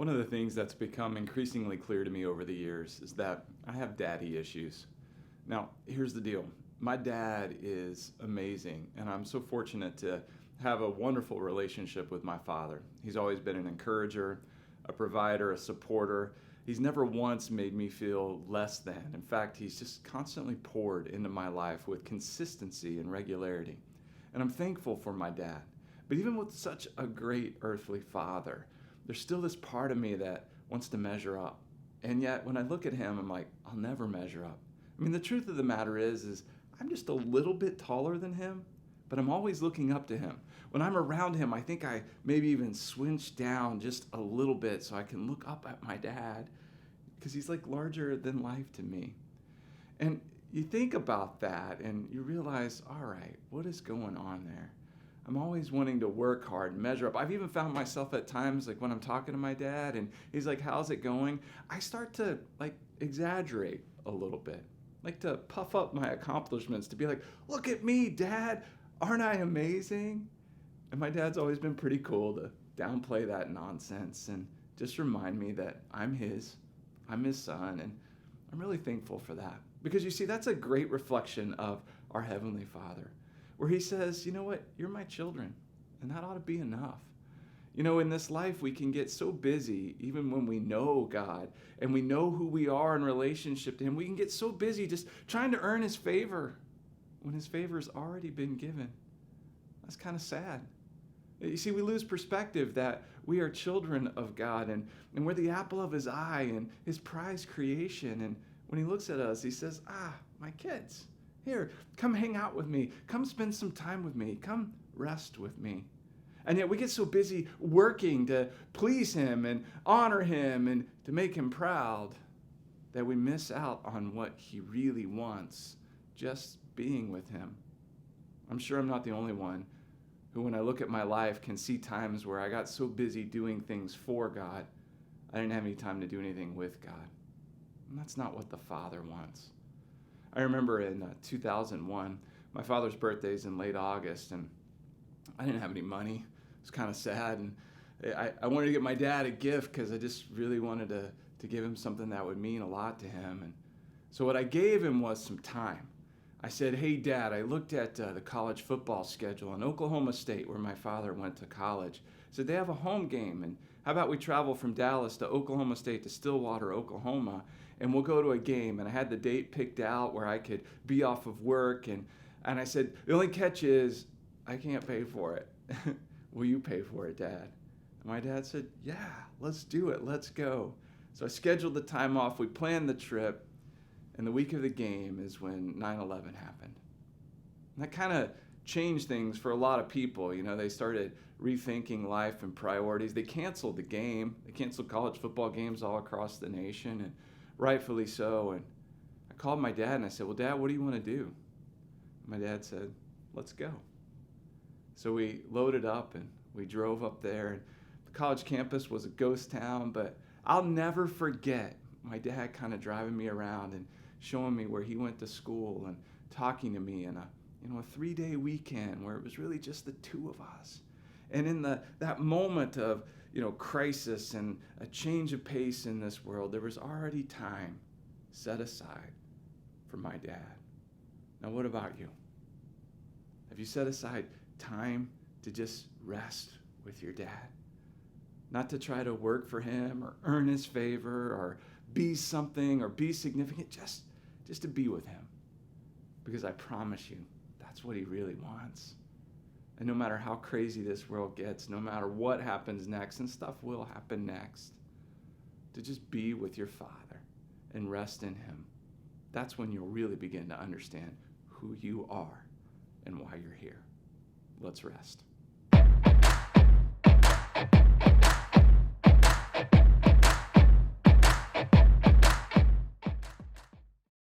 One of the things that's become increasingly clear to me over the years is that I have daddy issues. Now, here's the deal. My dad is amazing, and I'm so fortunate to have a wonderful relationship with my father. He's always been an encourager, a provider, a supporter. He's never once made me feel less than. In fact, he's just constantly poured into my life with consistency and regularity. And I'm thankful for my dad. But even with such a great earthly father, there's still this part of me that wants to measure up. And yet, when I look at him, I'm like, I'll never measure up. I mean, the truth of the matter is I'm just a little bit taller than him, but I'm always looking up to him. When I'm around him, I think I maybe even swinge down just a little bit so I can look up at my dad because he's like larger than life to me. And you think about that and you realize, all right, what is going on there? I'm always wanting to work hard and measure up. I've even found myself at times, like when I'm talking to my dad and he's like, how's it going? I start to like exaggerate a little bit, like to puff up my accomplishments, to be like, look at me, Dad. Aren't I amazing? And my dad's always been pretty cool to downplay that nonsense and just remind me that I'm his son, and I'm really thankful for that. Because you see, that's a great reflection of our Heavenly Father, where he says, you know what, you're my children, and that ought to be enough. You know, in this life, we can get so busy, even when we know God and we know who we are in relationship to him, we can get so busy just trying to earn his favor when his favor has already been given. That's kind of sad. You see, we lose perspective that we are children of God and we're the apple of his eye and his prized creation. And when he looks at us, he says, my kids, here, come hang out with me. Come spend some time with me. Come rest with me. And yet we get so busy working to please him and honor him and to make him proud that we miss out on what he really wants, just being with him. I'm sure I'm not the only one who, when I look at my life, can see times where I got so busy doing things for God, I didn't have any time to do anything with God. And that's not what the Father wants. I remember in 2001, my father's birthday is in late August, and I didn't have any money. It was kind of sad, and I wanted to get my dad a gift because I just really wanted to give him something that would mean a lot to him. And so what I gave him was some time. I said, hey, Dad, I looked at the college football schedule in Oklahoma State, where my father went to college. I said, they have a home game, and how about we travel from Dallas to Oklahoma State to Stillwater, Oklahoma, and we'll go to a game. And I had the date picked out where I could be off of work, and I said, the only catch is I can't pay for it. Will you pay for it, Dad? And my dad said, yeah, let's do it. Let's go. So I scheduled the time off. We planned the trip. And the week of the game is when 9/11 happened. And that kind of changed things for a lot of people. You know, they started rethinking life and priorities. They canceled the game. They canceled college football games all across the nation, and rightfully so. And I called my dad and I said, well, Dad, what do you want to do? My dad said, let's go. So we loaded up and we drove up there. And the college campus was a ghost town, but I'll never forget my dad kind of driving me around and showing me where he went to school and talking to me in a 3-day weekend where it was really just the two of us. And in that moment of, crisis and a change of pace in this world, there was already time set aside for my dad. Now, what about you? Have you set aside time to just rest with your dad? Not to try to work for him or earn his favor or be something or be significant, just to be with him. Because I promise you, that's what he really wants. And no matter how crazy this world gets, no matter what happens next, and stuff will happen next, to just be with your Father and rest in him. That's when you'll really begin to understand who you are and why you're here. Let's rest.